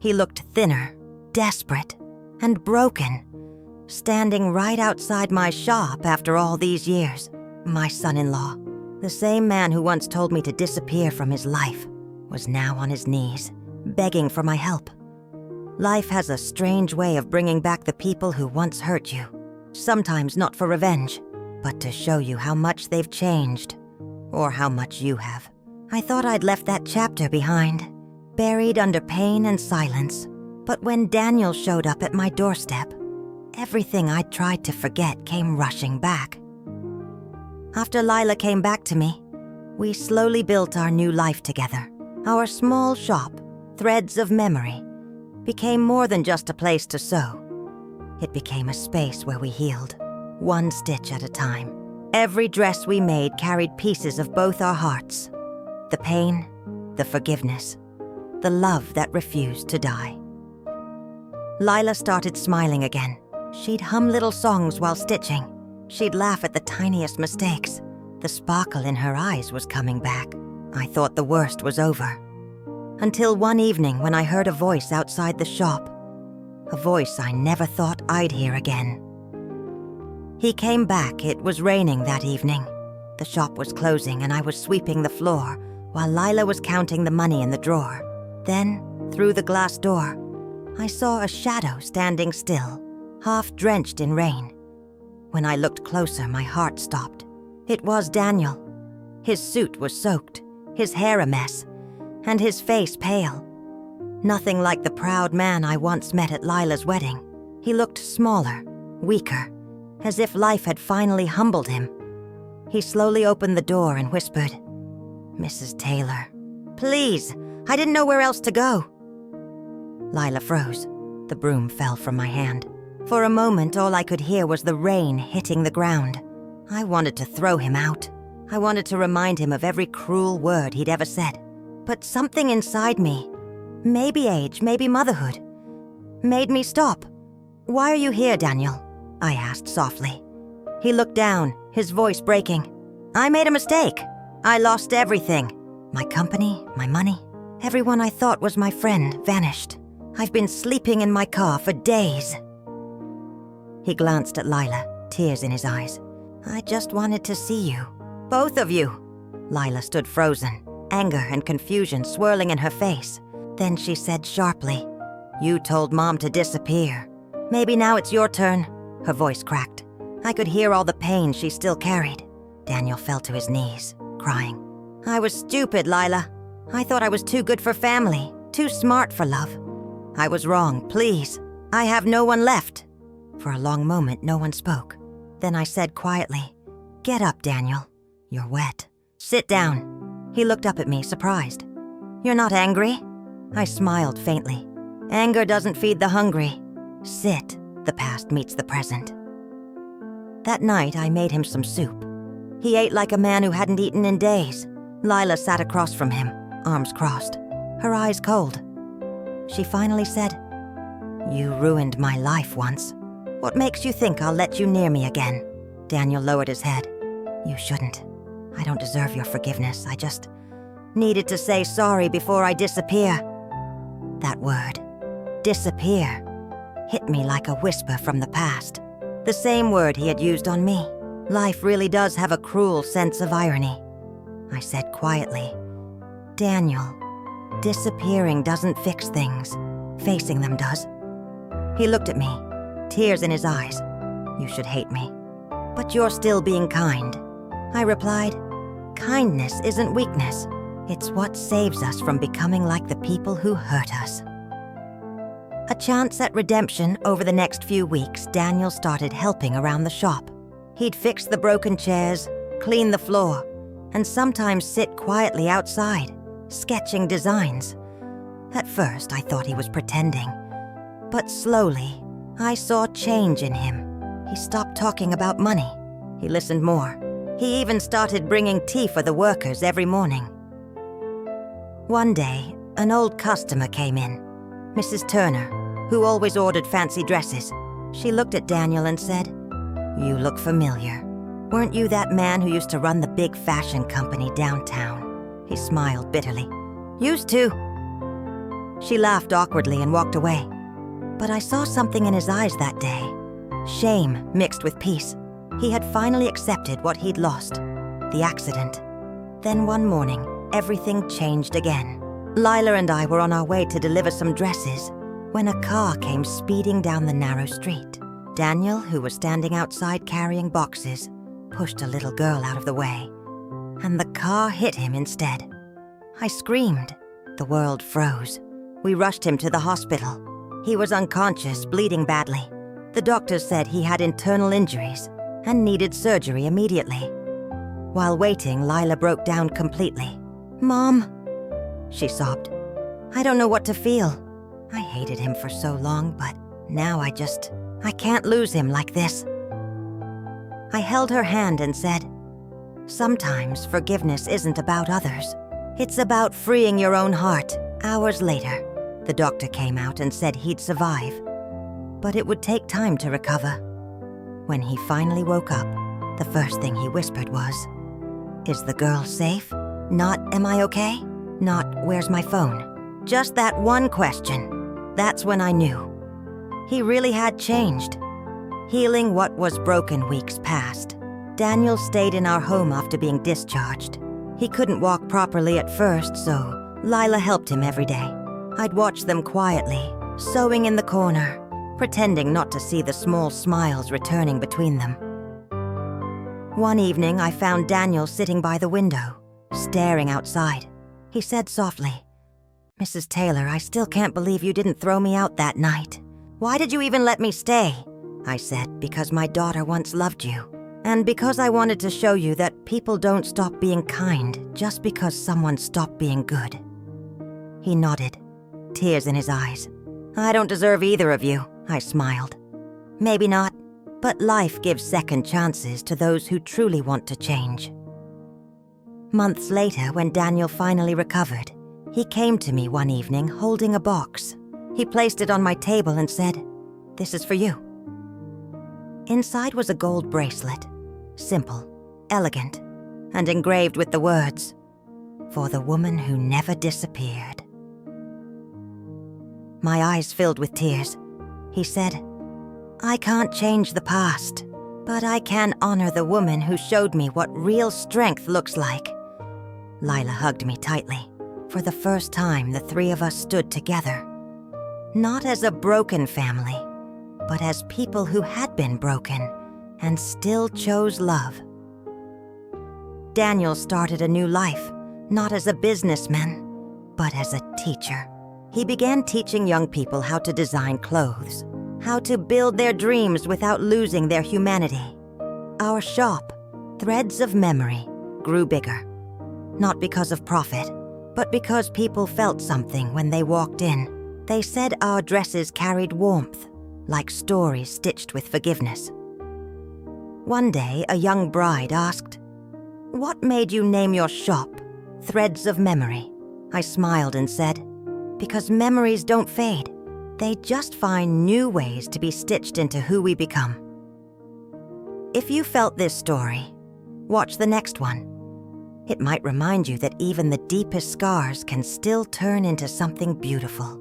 He looked thinner, desperate, and broken, standing right outside my shop after all these years. My son-in-law, the same man who once told me to disappear from his life, was now on his knees, begging for my help. Life has a strange way of bringing back the people who once hurt you. Sometimes not for revenge, but to show you how much they've changed, or how much you have. I thought I'd left that chapter behind, buried under pain and silence. But when Daniel showed up at my doorstep, everything I'd tried to forget came rushing back. After Lila came back to me, we slowly built our new life together. Our small shop, Threads of Memory, became more than just a place to sew. It became a space where we healed, one stitch at a time. Every dress we made carried pieces of both our hearts. The pain, the forgiveness, the love that refused to die. Lila started smiling again. She'd hum little songs while stitching. She'd laugh at the tiniest mistakes. The sparkle in her eyes was coming back. I thought the worst was over. Until one evening when I heard a voice outside the shop. A voice I never thought I'd hear again. He came back. It was raining that evening. The shop was closing and I was sweeping the floor while Lila was counting the money in the drawer. Then, through the glass door, I saw a shadow standing still, half drenched in rain. When I looked closer, my heart stopped. It was Daniel. His suit was soaked, his hair a mess, and his face pale. Nothing like the proud man I once met at Lila's wedding. He looked smaller, weaker, as if life had finally humbled him. He slowly opened the door and whispered, "Mrs. Taylor, please, I didn't know where else to go." Lila froze. The broom fell from my hand. For a moment, all I could hear was the rain hitting the ground. I wanted to throw him out. I wanted to remind him of every cruel word he'd ever said. But something inside me, maybe age, maybe motherhood, made me stop. "Why are you here, Daniel?" I asked softly. He looked down, his voice breaking. "I made a mistake. I lost everything. My company, my money. Everyone I thought was my friend vanished. I've been sleeping in my car for days." He glanced at Lila, tears in his eyes. "I just wanted to see you. Both of you." Lila stood frozen, anger and confusion swirling in her face. Then she said sharply, "You told Mom to disappear. Maybe now it's your turn." Her voice cracked. I could hear all the pain she still carried. Daniel fell to his knees, crying. "I was stupid, Lila. I thought I was too good for family, too smart for love. I was wrong, please. I have no one left." For a long moment, no one spoke. Then I said quietly, "Get up, Daniel. You're wet. Sit down." He looked up at me, surprised. "You're not angry?" I smiled faintly. "Anger doesn't feed the hungry. Sit. The past meets the present." That night, I made him some soup. He ate like a man who hadn't eaten in days. Lila sat across from him, arms crossed, her eyes cold. She finally said, "You ruined my life once. What makes you think I'll let you near me again?" Daniel lowered his head. "You shouldn't. I don't deserve your forgiveness. I just needed to say sorry before I disappear." That word, disappear, hit me like a whisper from the past. The same word he had used on me. Life really does have a cruel sense of irony. I said quietly, "Daniel, disappearing doesn't fix things. Facing them does." He looked at me, tears in his eyes. "You should hate me. But you're still being kind." I replied, "Kindness isn't weakness. It's what saves us from becoming like the people who hurt us." A chance at redemption. Over the next few weeks, Daniel started helping around the shop. He'd fix the broken chairs, clean the floor, and sometimes sit quietly outside, sketching designs. At first, I thought he was pretending. But slowly, I saw change in him. He stopped talking about money. He listened more. He even started bringing tea for the workers every morning. One day, an old customer came in, Mrs. Turner, who always ordered fancy dresses. She looked at Daniel and said, "You look familiar. Weren't you that man who used to run the big fashion company downtown?" He smiled bitterly. "Used to." She laughed awkwardly and walked away. But I saw something in his eyes that day. Shame mixed with peace. He had finally accepted what he'd lost, the accident. Then one morning, everything changed again. Lila and I were on our way to deliver some dresses when a car came speeding down the narrow street. Daniel, who was standing outside carrying boxes, pushed a little girl out of the way, and the car hit him instead. I screamed. The world froze. We rushed him to the hospital. He was unconscious, bleeding badly. The doctors said he had internal injuries and needed surgery immediately. While waiting, Lila broke down completely. "Mom," she sobbed. "I don't know what to feel. I hated him for so long, but now I can't lose him like this." I held her hand and said, "Sometimes forgiveness isn't about others. It's about freeing your own heart." Hours later, the doctor came out and said he'd survive, but it would take time to recover. When he finally woke up, the first thing he whispered was, "Is the girl safe? Not, am I okay? Not, where's my phone?" Just that one question. That's when I knew. He really had changed. Healing what was broken weeks past. Daniel stayed in our home after being discharged. He couldn't walk properly at first, so Lila helped him every day. I'd watch them quietly, sewing in the corner, pretending not to see the small smiles returning between them. One evening, I found Daniel sitting by the window, staring outside. He said softly, "Mrs. Taylor, I still can't believe you didn't throw me out that night. Why did you even let me stay?" I said, "Because my daughter once loved you. And because I wanted to show you that people don't stop being kind just because someone stopped being good." He nodded, tears in his eyes. "I don't deserve either of you," I smiled. "Maybe not, but life gives second chances to those who truly want to change." Months later, when Daniel finally recovered, he came to me one evening holding a box. He placed it on my table and said, "This is for you." Inside was a gold bracelet, simple, elegant, and engraved with the words, "For the woman who never disappeared." My eyes filled with tears. He said, "I can't change the past, but I can honor the woman who showed me what real strength looks like." Lila hugged me tightly. For the first time, the three of us stood together. Not as a broken family, but as people who had been broken and still chose love. Daniel started a new life, not as a businessman, but as a teacher. He began teaching young people how to design clothes, how to build their dreams without losing their humanity. Our shop, Threads of Memory, grew bigger. Not because of profit, but because people felt something when they walked in. They said our dresses carried warmth, like stories stitched with forgiveness. One day, a young bride asked, "What made you name your shop Threads of Memory?" I smiled and said, "Because memories don't fade. They just find new ways to be stitched into who we become." If you felt this story, watch the next one. It might remind you that even the deepest scars can still turn into something beautiful.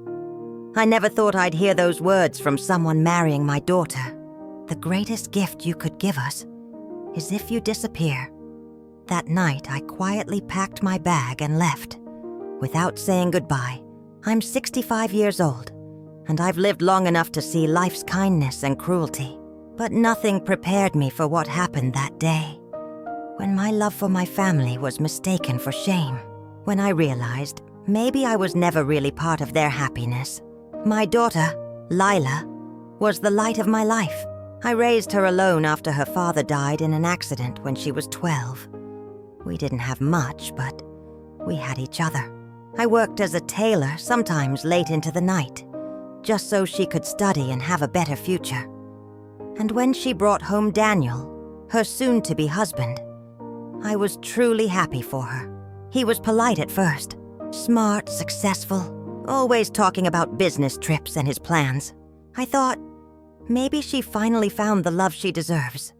I never thought I'd hear those words from someone marrying my daughter. The greatest gift you could give us is if you disappear. That night, I quietly packed my bag and left, without saying goodbye. I'm 65 years old, and I've lived long enough to see life's kindness and cruelty. But nothing prepared me for what happened that day, when my love for my family was mistaken for shame. When I realized maybe I was never really part of their happiness. My daughter, Lila, was the light of my life. I raised her alone after her father died in an accident when she was 12. We didn't have much, but we had each other. I worked as a tailor, sometimes late into the night, just so she could study and have a better future. And when she brought home Daniel, her soon-to-be husband, I was truly happy for her. He was polite at first, smart, successful, always talking about business trips and his plans. I thought, maybe she finally found the love she deserves.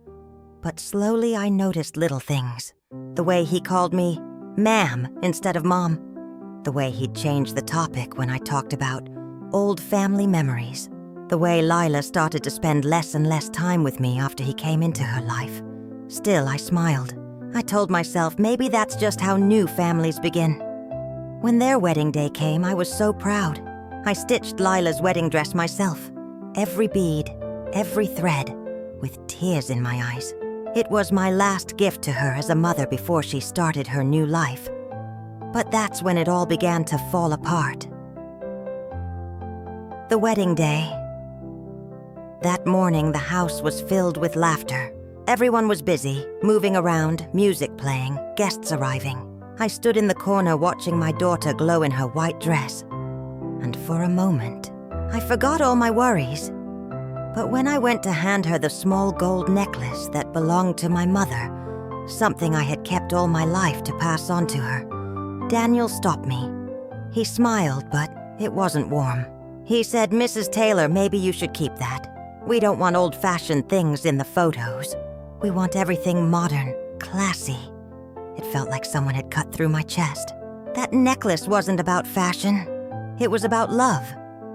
But slowly I noticed little things. The way he called me ma'am instead of mom. The way he'd changed the topic when I talked about old family memories. The way Lila started to spend less and less time with me after he came into her life. Still, I smiled. I told myself maybe that's just how new families begin. When their wedding day came, I was so proud. I stitched Lila's wedding dress myself. Every bead, every thread, with tears in my eyes. It was my last gift to her as a mother before she started her new life. But that's when it all began to fall apart. The wedding day. That morning, the house was filled with laughter. Everyone was busy, moving around, music playing, guests arriving. I stood in the corner watching my daughter glow in her white dress. And for a moment, I forgot all my worries. But when I went to hand her the small gold necklace that belonged to my mother, something I had kept all my life to pass on to her, Daniel stopped me. He smiled, but it wasn't warm. He said, "Mrs. Taylor, maybe you should keep that. We don't want old-fashioned things in the photos. We want everything modern, classy." It felt like someone had cut through my chest. That necklace wasn't about fashion. It was about love,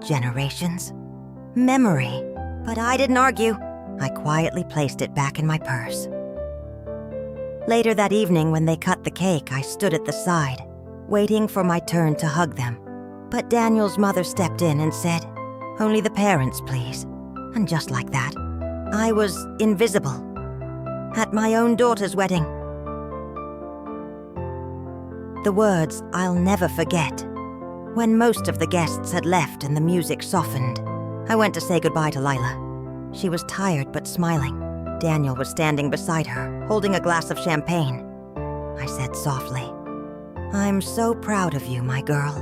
generations, memory. But I didn't argue. I quietly placed it back in my purse. Later that evening, when they cut the cake, I stood at the side, waiting for my turn to hug them. But Daniel's mother stepped in and said, "Only the parents, please." And just like that, I was invisible at my own daughter's wedding. The words I'll never forget. When most of the guests had left and the music softened, I went to say goodbye to Lila. She was tired but smiling. Daniel was standing beside her, holding a glass of champagne. I said softly, "I'm so proud of you, my girl.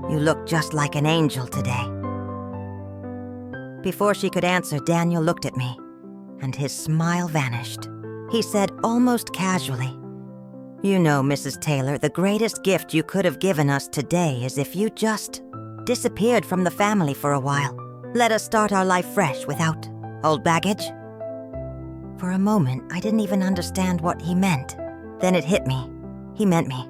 You look just like an angel today." Before she could answer, Daniel looked at me, and his smile vanished. He said almost casually, "You know, Mrs. Taylor, the greatest gift you could have given us today is if you just disappeared from the family for a while. Let us start our life fresh without old baggage." For a moment, I didn't even understand what he meant. Then it hit me. He meant me.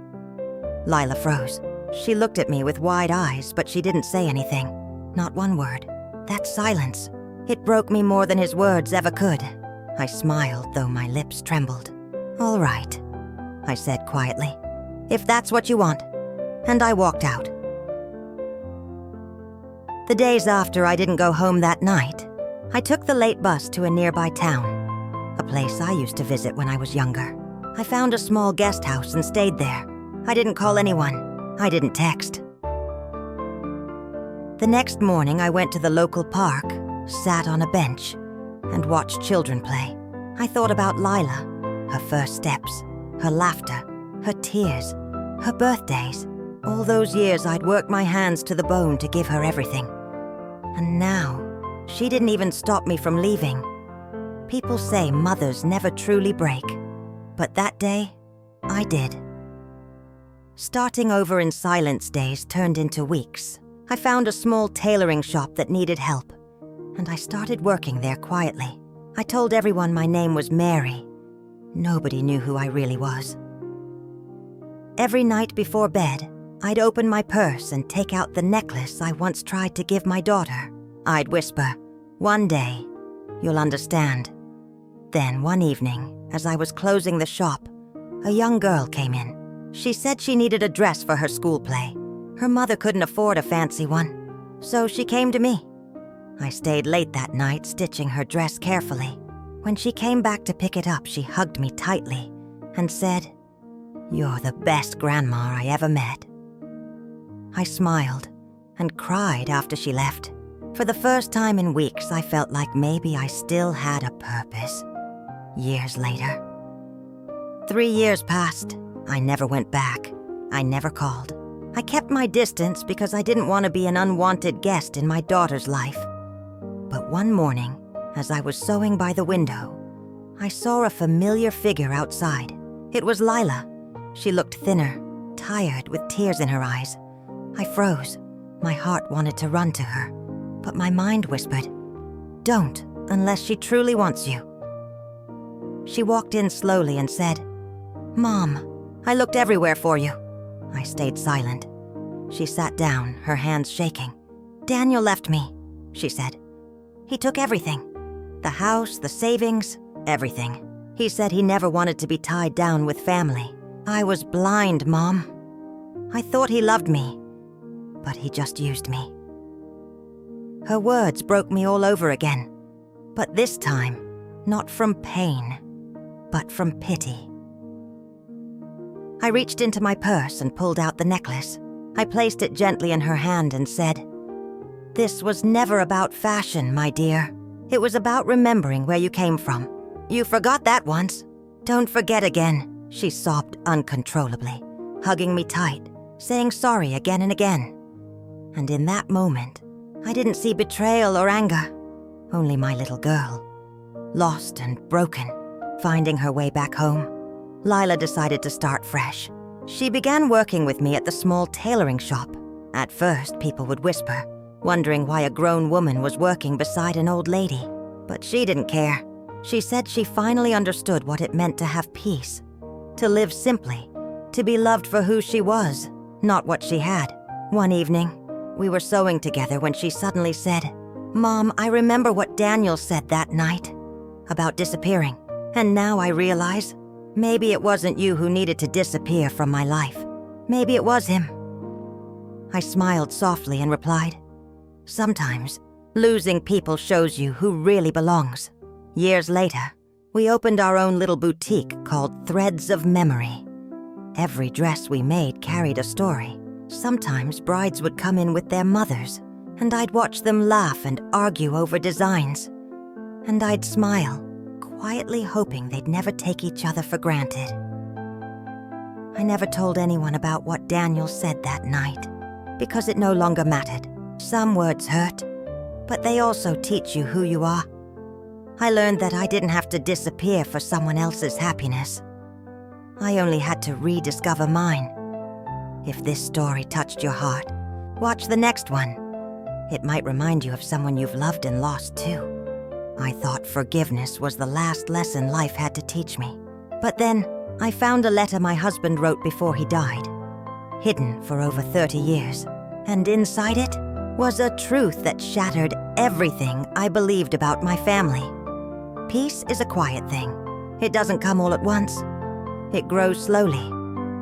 Lila froze. She looked at me with wide eyes, but she didn't say anything. Not one word. That silence. It broke me more than his words ever could. I smiled, though my lips trembled. "All right," I said quietly, "if that's what you want." And I walked out. The days after, I didn't go home that night. I took the late bus to a nearby town, a place I used to visit when I was younger. I found a small guest house and stayed there. I didn't call anyone. I didn't text. The next morning, I went to the local park, sat on a bench, and watched children play. I thought about Lila, her first steps, her laughter, her tears, her birthdays. All those years I'd worked my hands to the bone to give her everything. And now, she didn't even stop me from leaving. People say mothers never truly break, but that day, I did. Starting over in silence days turned into weeks. I found a small tailoring shop that needed help, and I started working there quietly. I told everyone my name was Mary. Nobody knew who I really was. Every night before bed, I'd open my purse and take out the necklace I once tried to give my daughter. I'd whisper, "One day, you'll understand." Then one evening, as I was closing the shop, a young girl came in. She said she needed a dress for her school play. Her mother couldn't afford a fancy one, so she came to me. I stayed late that night stitching her dress carefully. When she came back to pick it up, she hugged me tightly and said, "You're the best grandma I ever met." I smiled and cried after she left. For the first time in weeks, I felt like maybe I still had a purpose. Years later. 3 years passed. I never went back. I never called. I kept my distance because I didn't want to be an unwanted guest in my daughter's life. But one morning, as I was sewing by the window, I saw a familiar figure outside. It was Lila. She looked thinner, tired, with tears in her eyes. I froze. My heart wanted to run to her, but my mind whispered, "Don't, unless she truly wants you." She walked in slowly and said, "Mom, I looked everywhere for you." I stayed silent. She sat down, her hands shaking. "Daniel left me," she said. "He took everything. The house, the savings, everything. He said he never wanted to be tied down with family. I was blind, Mom. I thought he loved me, but he just used me." Her words broke me all over again, but this time, not from pain, but from pity. I reached into my purse and pulled out the necklace. I placed it gently in her hand and said, "This was never about fashion, my dear. It was about remembering where you came from. You forgot that once. Don't forget again," she sobbed uncontrollably, hugging me tight, saying sorry again and again. And in that moment, I didn't see betrayal or anger, only my little girl, lost and broken, finding her way back home. Lila decided to start fresh. She began working with me at the small tailoring shop. At first, people would whisper, wondering why a grown woman was working beside an old lady. But she didn't care. She said she finally understood what it meant to have peace, to live simply, to be loved for who she was, not what she had. One evening, we were sewing together when she suddenly said, "Mom, I remember what Daniel said that night about disappearing, and now I realize maybe it wasn't you who needed to disappear from my life. Maybe it was him." I smiled softly and replied, "Sometimes, losing people shows you who really belongs." Years later, we opened our own little boutique called Threads of Memory. Every dress we made carried a story. Sometimes brides would come in with their mothers, and I'd watch them laugh and argue over designs. And I'd smile, quietly hoping they'd never take each other for granted. I never told anyone about what Daniel said that night, because it no longer mattered. Some words hurt, but they also teach you who you are. I learned that I didn't have to disappear for someone else's happiness. I only had to rediscover mine. If this story touched your heart, watch the next one. It might remind you of someone you've loved and lost too. I thought forgiveness was the last lesson life had to teach me. But then, I found a letter my husband wrote before he died, hidden for over 30 years. And inside it was a truth that shattered everything I believed about my family. Peace is a quiet thing. It doesn't come all at once. It grows slowly,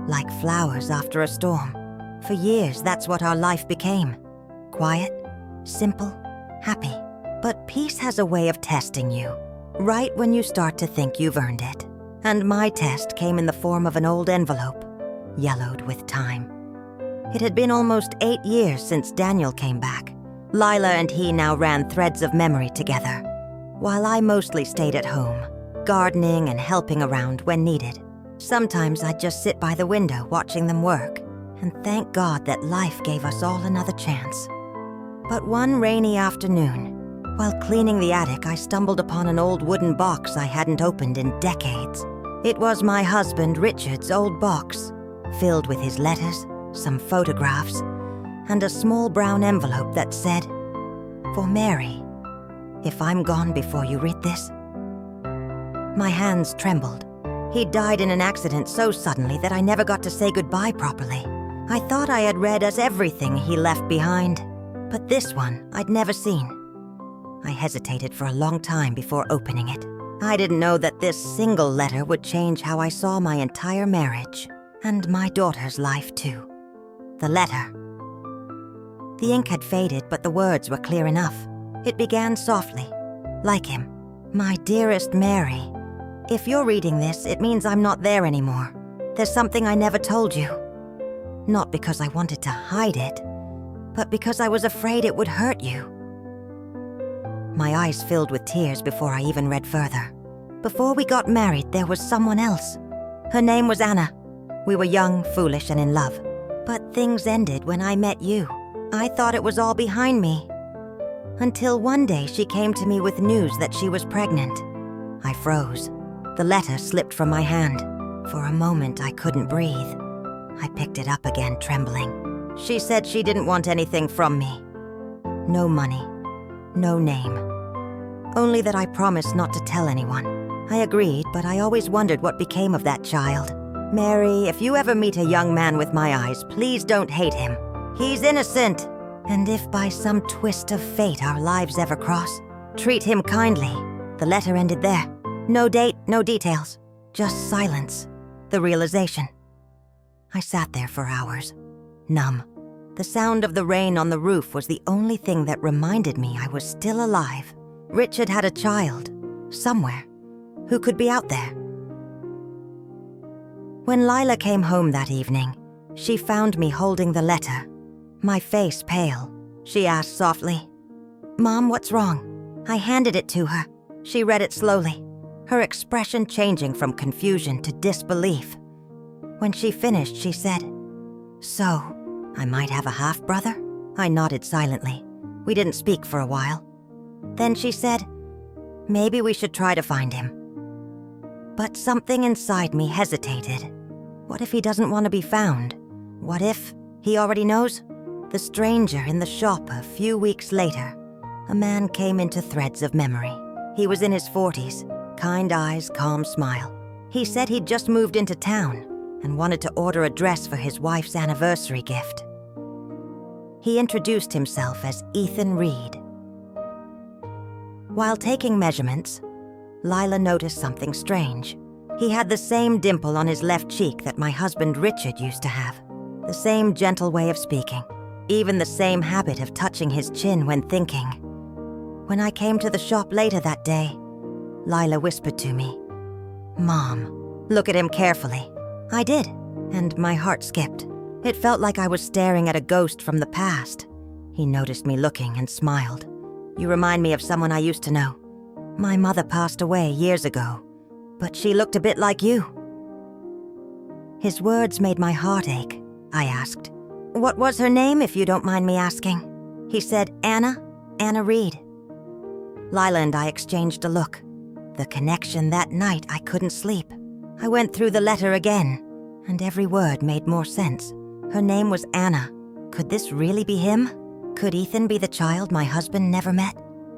like flowers after a storm. For years, that's what our life became. Quiet, simple, happy. But peace has a way of testing you, right when you start to think you've earned it. And my test came in the form of an old envelope, yellowed with time. It had been almost 8 years since Daniel came back. Lila and he now ran Threads of Memory together, while I mostly stayed at home, gardening and helping around when needed. Sometimes I'd just sit by the window watching them work, and thank God that life gave us all another chance. But one rainy afternoon, while cleaning the attic, I stumbled upon an old wooden box I hadn't opened in decades. It was my husband Richard's old box, filled with his letters, some photographs, and a small brown envelope that said, "For Mary, if I'm gone before you read this." My hands trembled. He died in an accident so suddenly that I never got to say goodbye properly. I thought I had read as everything he left behind, but this one I'd never seen. I hesitated for a long time before opening it. I didn't know that this single letter would change how I saw my entire marriage, and my daughter's life too. The letter. The ink had faded, but the words were clear enough. It began softly, like him. "My dearest Mary, if you're reading this, it means I'm not there anymore. There's something I never told you. Not because I wanted to hide it, but because I was afraid it would hurt you." My eyes filled with tears before I even read further. Before we got married, there was someone else. Her name was Anna. We were young, foolish, and in love. But things ended when I met you. I thought it was all behind me. Until one day she came to me with news that she was pregnant. I froze. The letter slipped from my hand. For a moment, I couldn't breathe. I picked it up again, trembling. She said she didn't want anything from me. No money. No name. Only that I promised not to tell anyone. I agreed, but I always wondered what became of that child. "Mary, if you ever meet a young man with my eyes, please don't hate him. He's innocent. And if by some twist of fate our lives ever cross, treat him kindly. The letter ended there. No date, no details. Just silence. The realization. I sat there for hours, numb. The sound of the rain on the roof was the only thing that reminded me I was still alive. Richard had a child, somewhere, who could be out there. When Lila came home that evening, she found me holding the letter, my face pale. She asked softly, "Mom, what's wrong?" I handed it to her. She read it slowly, her expression changing from confusion to disbelief. When she finished, she said, "So, I might have a half-brother?" I nodded silently. We didn't speak for a while. Then she said, "Maybe we should try to find him." But something inside me hesitated. What if he doesn't want to be found? What if he already knows? The stranger in the shop a few weeks later, a man came into threads of memory. He was in his 40s, kind eyes, calm smile. He said he'd just moved into town and wanted to order a dress for his wife's anniversary gift. He introduced himself as Ethan Reed. While taking measurements, Lila noticed something strange. He had the same dimple on his left cheek that my husband Richard used to have, the same gentle way of speaking, even the same habit of touching his chin when thinking. When I came to the shop later that day, Lila whispered to me, "Mom, look at him carefully." I did, and my heart skipped. It felt like I was staring at a ghost from the past. He noticed me looking and smiled. "You remind me of someone I used to know. My mother passed away years ago, but she looked a bit like you." His words made my heart ache. I asked, "What was her name, if you don't mind me asking?" He said, Anna Reed." Lila and I exchanged a look. The connection that night, I couldn't sleep. I went through the letter again, and every word made more sense. Her name was Anna. Could this really be him? Could Ethan be the child my husband never met?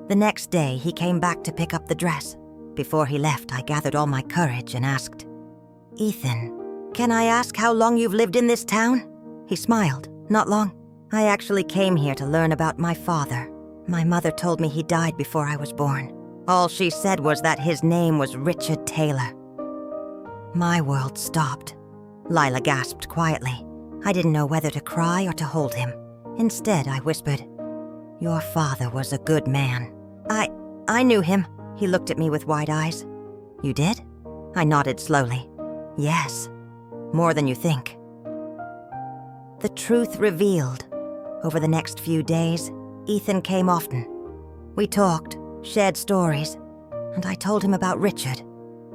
The next day, he came back to pick up the dress. Before he left, I gathered all my courage and asked, "Ethan, can I ask how long you've lived in this town?" He smiled. "Not long. I actually came here to learn about my father. My mother told me he died before I was born. All she said was that his name was Richard Taylor." My world stopped. Lila gasped quietly. I didn't know whether to cry or to hold him. Instead, I whispered, "Your father was a good man." I knew him." He looked at me with wide eyes. "You did?" I nodded slowly. "Yes, more than you think." The truth revealed. Over the next few days, Ethan came often. We talked, shared stories, and I told him about Richard,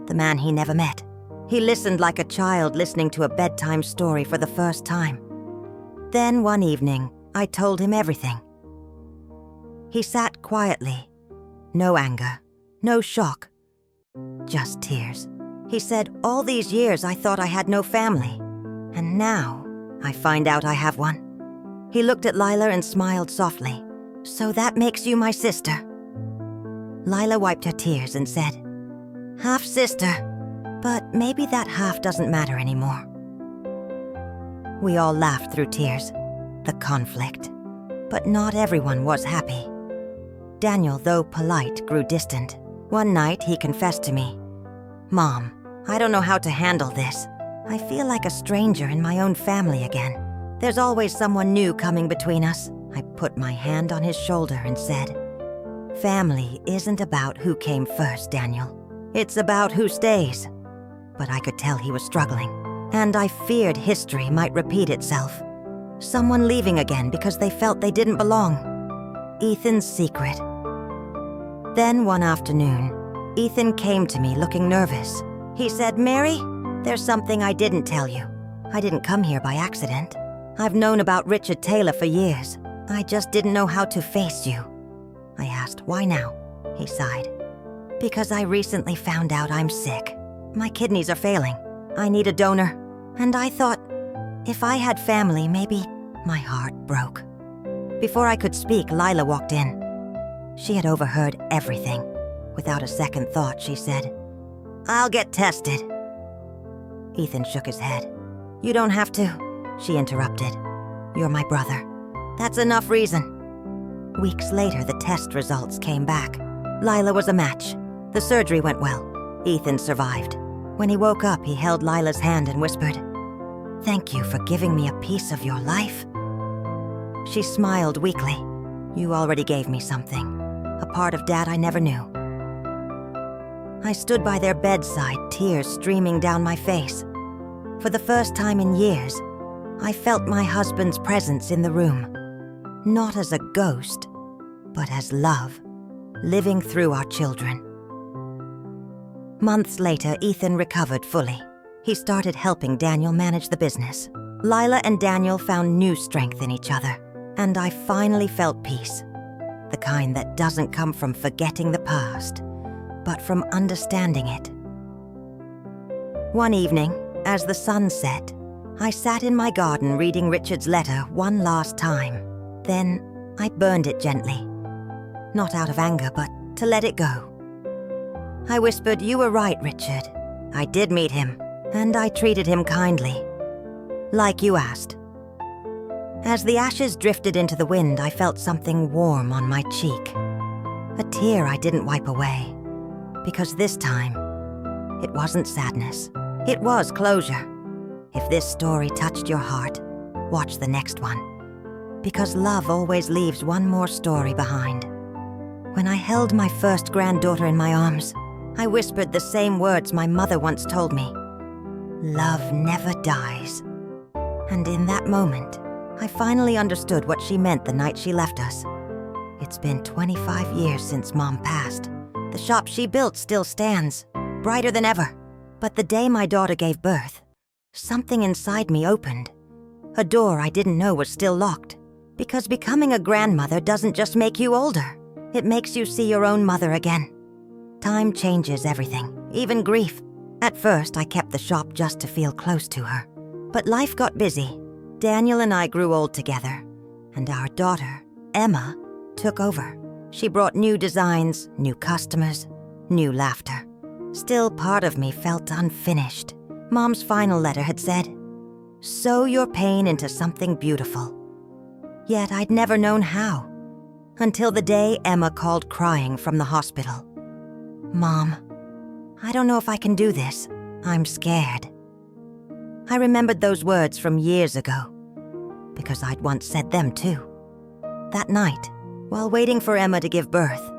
the man he never met. He listened like a child listening to a bedtime story for the first time. Then one evening, I told him everything. He sat quietly. No anger, no shock, just tears. He said, "All these years I thought I had no family, and now I find out I have one." He looked at Lila and smiled softly. "So that makes you my sister." Lila wiped her tears and said, "Half-sister, but maybe that half doesn't matter anymore." We all laughed through tears. The conflict. But not everyone was happy. Daniel, though polite, grew distant. One night, he confessed to me, "Mom, I don't know how to handle this. I feel like a stranger in my own family again. There's always someone new coming between us." I put my hand on his shoulder and said, "Family isn't about who came first, Daniel. It's about who stays." But I could tell he was struggling, and I feared history might repeat itself. Someone leaving again because they felt they didn't belong. Ethan's secret. Then one afternoon, Ethan came to me looking nervous. He said, "Mary, there's something I didn't tell you. I didn't come here by accident. I've known about Richard Taylor for years. I just didn't know how to face you." I asked, "Why now?" He sighed. "Because I recently found out I'm sick. My kidneys are failing. I need a donor. And I thought, if I had family, maybe..." My heart broke. Before I could speak, Lila walked in. She had overheard everything. Without a second thought, she said, "I'll get tested." Ethan shook his head. "You don't have to," she interrupted. "You're my brother. That's enough reason. Weeks later, the test results came back. Lila was a match. The surgery went well. Ethan survived. When he woke up, he held Lila's hand and whispered, "Thank you for giving me a piece of your life." She smiled weakly. "You already gave me something, a part of Dad I never knew." I stood by their bedside, tears streaming down my face. For the first time in years, I felt my husband's presence in the room, not as a ghost, but as love, living through our children. Months later, Ethan recovered fully. He started helping Daniel manage the business. Lila and Daniel found new strength in each other, and I finally felt peace. The kind that doesn't come from forgetting the past, but from understanding it. One evening, as the sun set, I sat in my garden reading Richard's letter one last time. Then I burned it gently. Not out of anger, but to let it go. I whispered, "You were right, Richard. I did meet him, and I treated him kindly. Like you asked." As the ashes drifted into the wind, I felt something warm on my cheek. A tear I didn't wipe away, because this time, it wasn't sadness. It was closure. If this story touched your heart, watch the next one, because love always leaves one more story behind. When I held my first granddaughter in my arms, I whispered the same words my mother once told me. Love never dies. And in that moment, I finally understood what she meant the night she left us. It's been 25 years since Mom passed. The shop she built still stands, brighter than ever. But the day my daughter gave birth, something inside me opened. A door I didn't know was still locked. Because becoming a grandmother doesn't just make you older. It makes you see your own mother again. Time changes everything, even grief. At first, I kept the shop just to feel close to her. But life got busy. Daniel and I grew old together, and our daughter, Emma, took over. She brought new designs, new customers, new laughter. Still, part of me felt unfinished. Mom's final letter had said, "Sow your pain into something beautiful." Yet I'd never known how, until the day Emma called crying from the hospital. "Mom, I don't know if I can do this. I'm scared." I remembered those words from years ago, because I'd once said them too. That night, while waiting for Emma to give birth,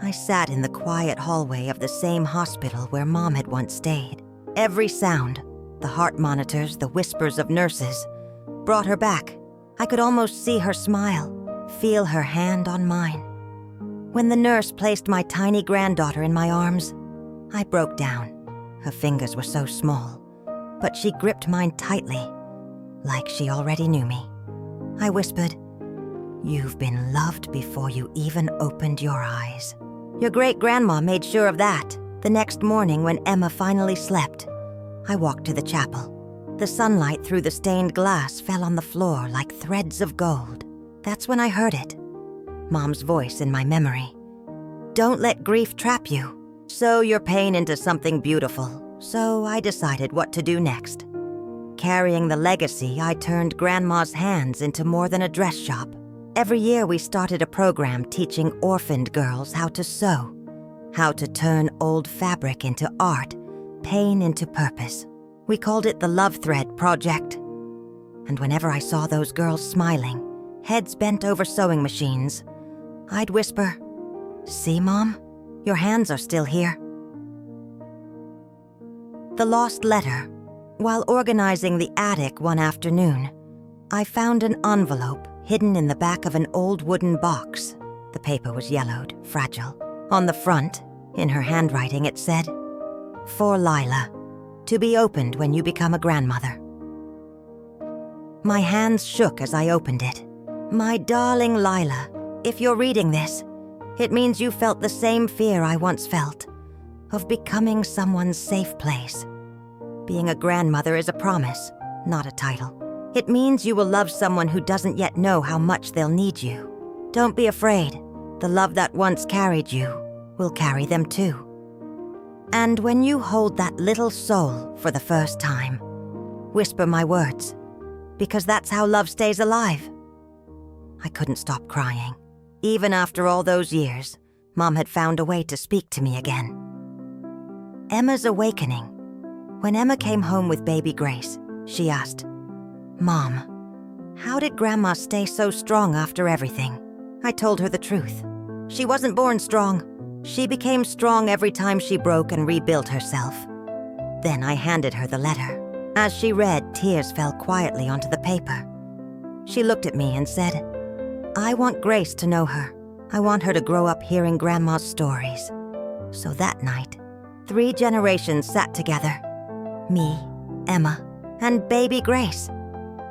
I sat in the quiet hallway of the same hospital where Mom had once stayed. Every sound, the heart monitors, the whispers of nurses, brought her back. I could almost see her smile, feel her hand on mine. When the nurse placed my tiny granddaughter in my arms, I broke down. Her fingers were so small, but she gripped mine tightly, like she already knew me. I whispered, "You've been loved before you even opened your eyes." Your great-grandma made sure of that. The next morning, when Emma finally slept, I walked to the chapel. The sunlight through the stained glass fell on the floor like threads of gold. That's when I heard it. Mom's voice in my memory. "Don't let grief trap you. Sow your pain into something beautiful." So I decided what to do next. Carrying the legacy, I turned Grandma's hands into more than a dress shop. Every year we started a program teaching orphaned girls how to sew, how to turn old fabric into art, pain into purpose. We called it the Love Thread Project. And whenever I saw those girls smiling, heads bent over sewing machines, I'd whisper, "See, Mom? Your hands are still here." The lost letter. While organizing the attic one afternoon, I found an envelope hidden in the back of an old wooden box. The paper was yellowed, fragile. On the front, in her handwriting, it said, "For Lila, to be opened when you become a grandmother." My hands shook as I opened it. My darling Lila, if you're reading this, it means you felt the same fear I once felt, of becoming someone's safe place. Being a grandmother is a promise, not a title. It means you will love someone who doesn't yet know how much they'll need you. Don't be afraid. The love that once carried you will carry them too. And when you hold that little soul for the first time, whisper my words, because that's how love stays alive. I couldn't stop crying. Even after all those years, Mom had found a way to speak to me again. Emma's awakening. When Emma came home with baby Grace, she asked, "Mom, how did Grandma stay so strong after everything?" I told her the truth. She wasn't born strong. She became strong every time she broke and rebuilt herself. Then I handed her the letter. As she read, tears fell quietly onto the paper. She looked at me and said, "I want Grace to know her. I want her to grow up hearing Grandma's stories." So that night, 3 generations sat together. Me, Emma, and baby Grace.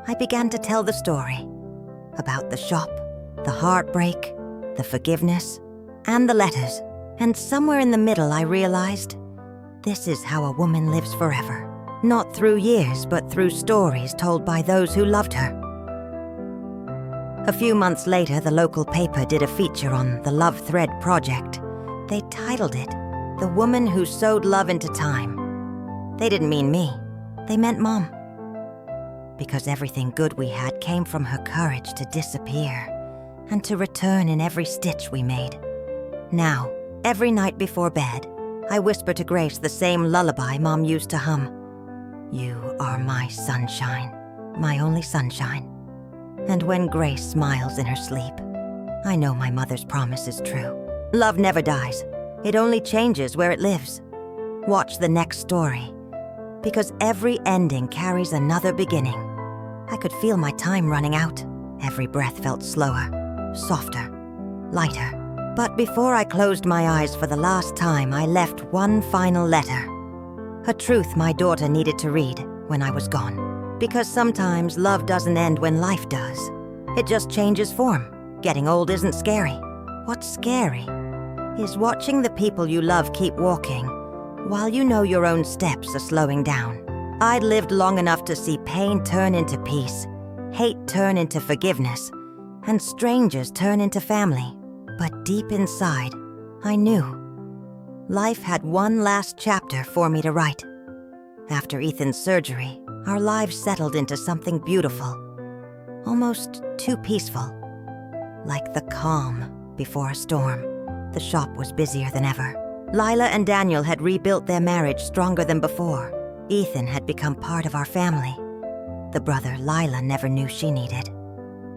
I began to tell the story about the shop, the heartbreak, the forgiveness, and the letters. And somewhere in the middle I realized, this is how a woman lives forever. Not through years, but through stories told by those who loved her. A few months later, the local paper did a feature on the Love Thread project. They titled it, "The Woman Who Sewed Love into Time." They didn't mean me. They meant Mom. Because everything good we had came from her courage to disappear and to return in every stitch we made. Now, every night before bed, I whisper to Grace the same lullaby Mom used to hum. "You are my sunshine, my only sunshine." And when Grace smiles in her sleep, I know my mother's promise is true. Love never dies. It only changes where it lives. Watch the next story, because every ending carries another beginning. I could feel my time running out. Every breath felt slower, softer, lighter. But before I closed my eyes for the last time, I left one final letter. A truth my daughter needed to read when I was gone. Because sometimes love doesn't end when life does. It just changes form. Getting old isn't scary. What's scary is watching the people you love keep walking while you know your own steps are slowing down. I'd lived long enough to see pain turn into peace, hate turn into forgiveness, and strangers turn into family. But deep inside, I knew life had one last chapter for me to write. After Ethan's surgery, our lives settled into something beautiful, almost too peaceful, like the calm before a storm. The shop was busier than ever. Lila and Daniel had rebuilt their marriage stronger than before. Ethan had become part of our family. The brother Lila never knew she needed.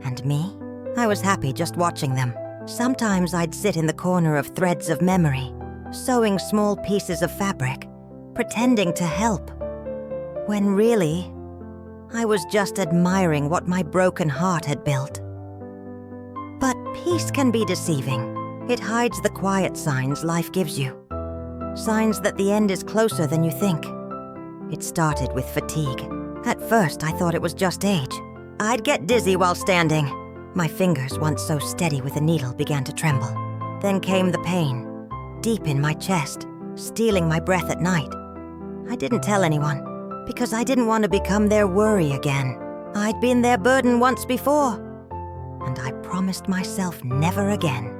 And me? I was happy just watching them. Sometimes I'd sit in the corner of threads of memory, sewing small pieces of fabric, pretending to help, when really, I was just admiring what my broken heart had built. But peace can be deceiving. It hides the quiet signs life gives you. Signs that the end is closer than you think. It started with fatigue. At first, I thought it was just age. I'd get dizzy while standing. My fingers, once so steady with a needle, began to tremble. Then came the pain, deep in my chest, stealing my breath at night. I didn't tell anyone, because I didn't want to become their worry again. I'd been their burden once before, and I promised myself never again.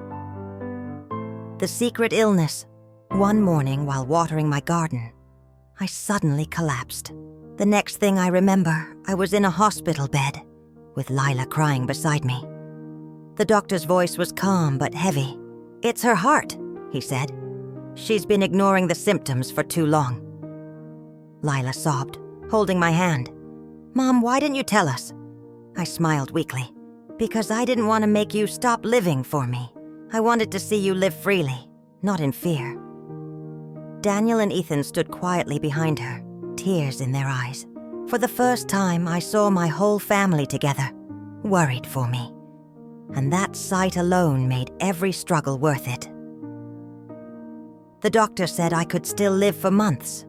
The secret illness. One morning while watering my garden, I suddenly collapsed. The next thing I remember, I was in a hospital bed, with Lila crying beside me. The doctor's voice was calm but heavy. "It's her heart," he said. "She's been ignoring the symptoms for too long." Lila sobbed, holding my hand. "Mom, why didn't you tell us?" I smiled weakly. "Because I didn't want to make you stop living for me. I wanted to see you live freely, not in fear." Daniel and Ethan stood quietly behind her, tears in their eyes. For the first time, I saw my whole family together, worried for me. And that sight alone made every struggle worth it. The doctor said I could still live for months,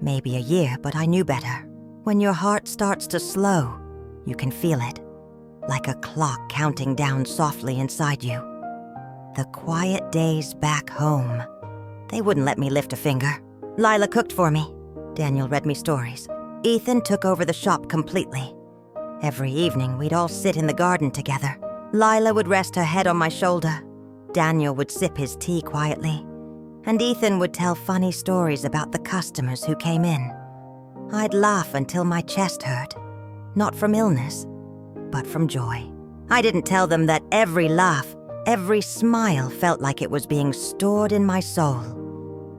maybe a year, but I knew better. When your heart starts to slow, you can feel it, like a clock counting down softly inside you. The quiet days back home. They wouldn't let me lift a finger. Lila cooked for me. Daniel read me stories. Ethan took over the shop completely. Every evening, we'd all sit in the garden together. Lila would rest her head on my shoulder. Daniel would sip his tea quietly. And Ethan would tell funny stories about the customers who came in. I'd laugh until my chest hurt. Not from illness, but from joy. I didn't tell them that every laugh, every smile felt like it was being stored in my soul.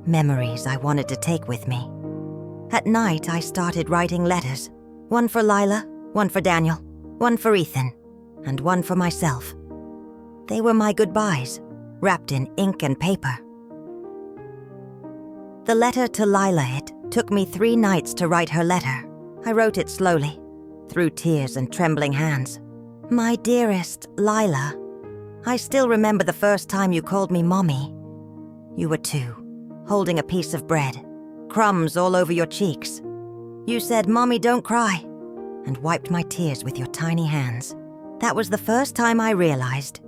Memories I wanted to take with me. At night, I started writing letters. One for Lila, one for Daniel, one for Ethan, and one for myself. They were my goodbyes, wrapped in ink and paper. The letter to Lila, it took me 3 nights to write her letter. I wrote it slowly, through tears and trembling hands. My dearest Lila, I still remember the first time you called me Mommy. You were 2, holding a piece of bread, crumbs all over your cheeks. You said, "Mommy, don't cry," and wiped my tears with your tiny hands. That was the first time I realized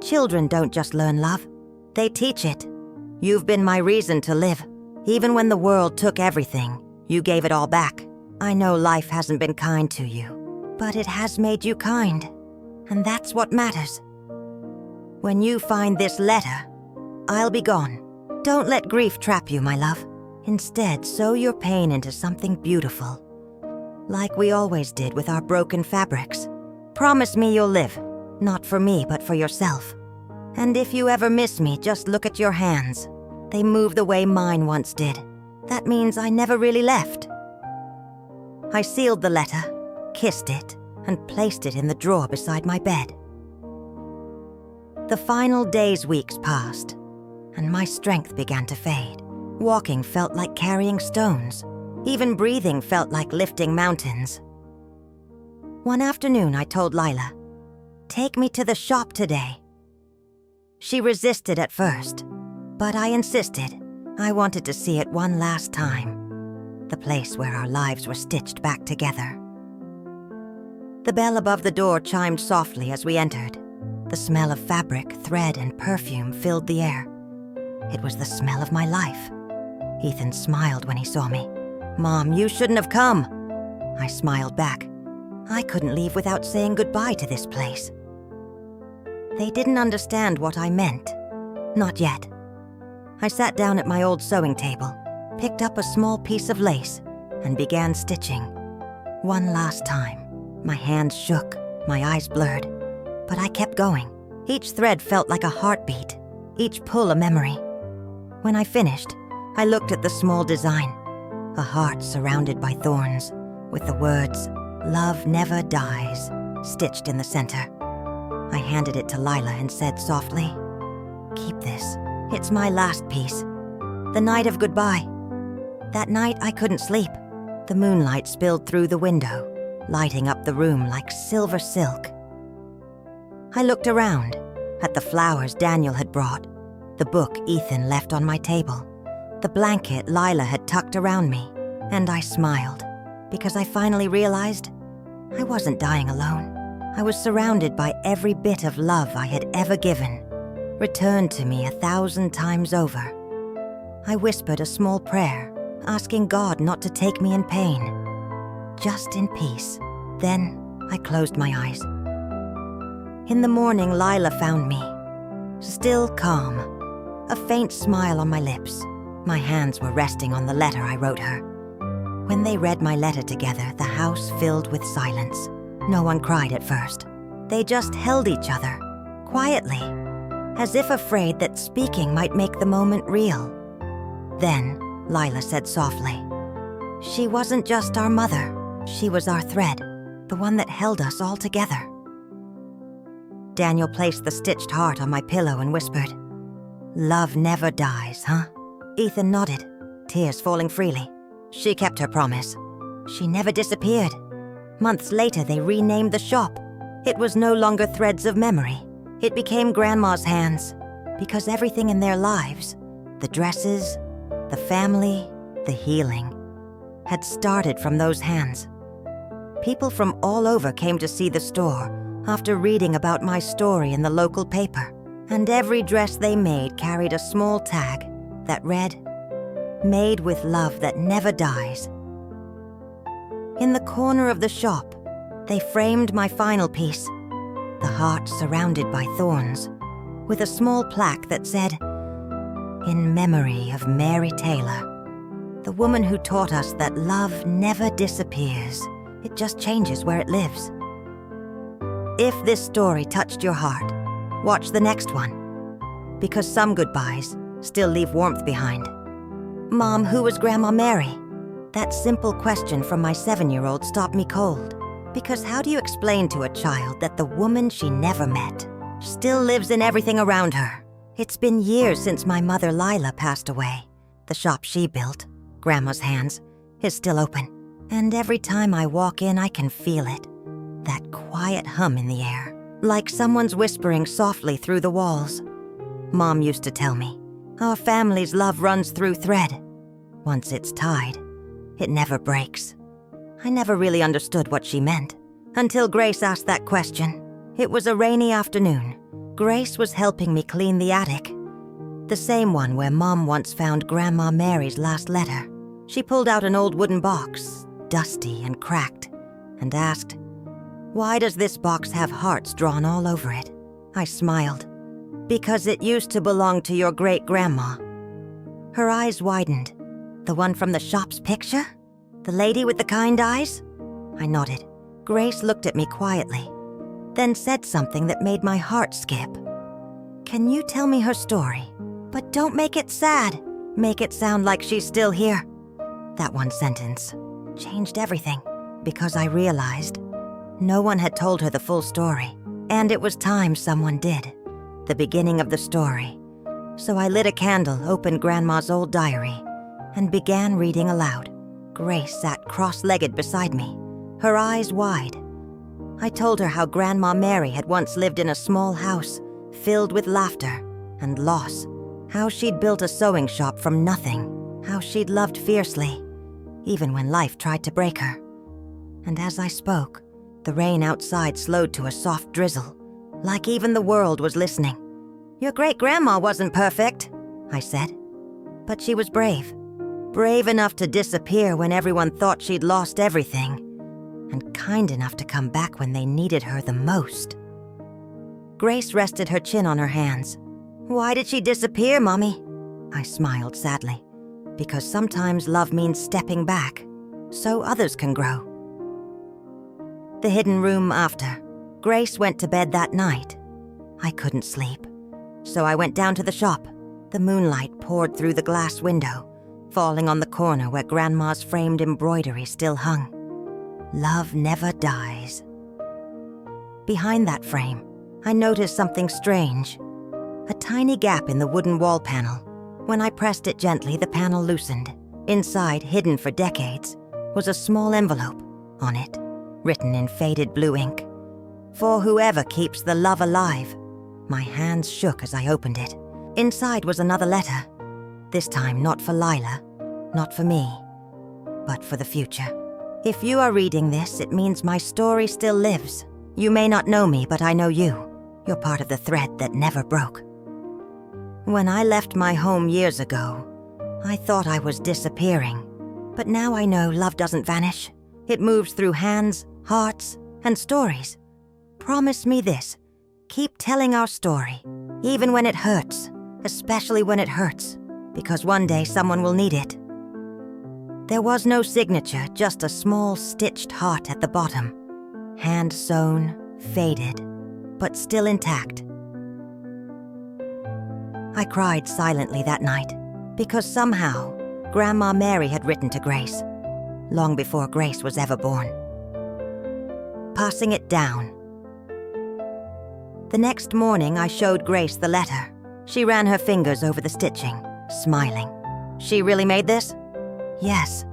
children don't just learn love, they teach it. You've been my reason to live. Even when the world took everything, you gave it all back. I know life hasn't been kind to you, but it has made you kind, and that's what matters. When you find this letter, I'll be gone. Don't let grief trap you, my love. Instead, sew your pain into something beautiful, like we always did with our broken fabrics. Promise me you'll live, not for me, but for yourself. And if you ever miss me, just look at your hands. They move the way mine once did. That means I never really left. I sealed the letter, kissed it, and placed it in the drawer beside my bed. The final days, weeks passed, and my strength began to fade. Walking felt like carrying stones. Even breathing felt like lifting mountains. One afternoon, I told Lila, "Take me to the shop today." She resisted at first, but I insisted. I wanted to see it one last time, the place where our lives were stitched back together. The bell above the door chimed softly as we entered. The smell of fabric, thread, and perfume filled the air. It was the smell of my life. Ethan smiled when he saw me. "Mom, you shouldn't have come." I smiled back. I couldn't leave without saying goodbye to this place. They didn't understand what I meant. Not yet. I sat down at my old sewing table, picked up a small piece of lace, and began stitching. One last time. My hands shook, my eyes blurred, but I kept going. Each thread felt like a heartbeat, each pull a memory. When I finished, I looked at the small design, a heart surrounded by thorns, with the words, "Love never dies," stitched in the center. I handed it to Lila and said softly, "Keep this. It's my last piece. The night of goodbye." That night I couldn't sleep. The moonlight spilled through the window, lighting up the room like silver silk. I looked around, at the flowers Daniel had brought, the book Ethan left on my table, the blanket Lila had tucked around me, and I smiled, because I finally realized I wasn't dying alone. I was surrounded by every bit of love I had ever given, returned to me 1,000 times over. I whispered a small prayer, asking God not to take me in pain, just in peace. Then I closed my eyes. In the morning, Lila found me, still calm, a faint smile on my lips. My hands were resting on the letter I wrote her. When they read my letter together, the house filled with silence. No one cried at first. They just held each other, quietly, as if afraid that speaking might make the moment real. Then, Lila said softly, "She wasn't just our mother. She was our thread, the one that held us all together." Daniel placed the stitched heart on my pillow and whispered, "Love never dies, huh?" Ethan nodded, tears falling freely. She kept her promise. She never disappeared. Months later, they renamed the shop. It was no longer threads of memory. It became Grandma's hands, because everything in their lives, the dresses, the family, the healing, had started from those hands. People from all over came to see the store after reading about my story in the local paper, and every dress they made carried a small tag that read, "Made with love that never dies." In the corner of the shop, they framed my final piece, the heart surrounded by thorns, with a small plaque that said, "In memory of Mary Taylor, the woman who taught us that love never disappears, it just changes where it lives." If this story touched your heart, watch the next one, because some goodbyes still leave warmth behind. Mom, who was Grandma Mary? That simple question from my 7-year-old stopped me cold. Because how do you explain to a child that the woman she never met still lives in everything around her? It's been years since my mother Lila passed away. The shop she built, Grandma's hands, is still open. And every time I walk in, I can feel it. That quiet hum in the air, like someone's whispering softly through the walls. Mom used to tell me, our family's love runs through thread. Once it's tied, it never breaks. I never really understood what she meant, until Grace asked that question. It was a rainy afternoon. Grace was helping me clean the attic, the same one where Mom once found Grandma Mary's last letter. She pulled out an old wooden box, dusty and cracked, and asked, "Why does this box have hearts drawn all over it?" I smiled. "Because it used to belong to your great-grandma." Her eyes widened. "The one from the shop's picture? The lady with the kind eyes?" I nodded. Grace looked at me quietly, then said something that made my heart skip. "Can you tell me her story? But don't make it sad. Make it sound like she's still here." That one sentence changed everything, because I realized no one had told her the full story, and it was time someone did. The beginning of the story. So I lit a candle, opened Grandma's old diary, and began reading aloud. Grace sat cross-legged beside me, her eyes wide. I told her how Grandma Mary had once lived in a small house filled with laughter and loss, how she'd built a sewing shop from nothing, how she'd loved fiercely, even when life tried to break her. And as I spoke, the rain outside slowed to a soft drizzle, like even the world was listening. "Your great-grandma wasn't perfect," I said, "but she was brave. Brave enough to disappear when everyone thought she'd lost everything, and kind enough to come back when they needed her the most." Grace rested her chin on her hands. "Why did she disappear, Mommy?" I smiled sadly, because sometimes love means stepping back, so others can grow. The hidden room after. Grace went to bed that night. I couldn't sleep, so I went down to the shop. The moonlight poured through the glass window, falling on the corner where Grandma's framed embroidery still hung. "Love never dies." Behind that frame, I noticed something strange. A tiny gap in the wooden wall panel. When I pressed it gently, the panel loosened. Inside, hidden for decades, was a small envelope. On it, written in faded blue ink, "For whoever keeps the love alive." My hands shook as I opened it. Inside was another letter. This time not for Lila, not for me, but for the future. If you are reading this, it means my story still lives. You may not know me, but I know you. You're part of the thread that never broke. When I left my home years ago, I thought I was disappearing. But now I know love doesn't vanish. It moves through hands, hearts, and stories. Promise me this. Keep telling our story, even when it hurts, especially when it hurts, because one day someone will need it. There was no signature, just a small stitched heart at the bottom. Hand-sewn, faded, but still intact. I cried silently that night, because somehow, Grandma Mary had written to Grace, long before Grace was ever born. Passing it down. The next morning, I showed Grace the letter. She ran her fingers over the stitching, smiling. "She really made this?" "Yes,"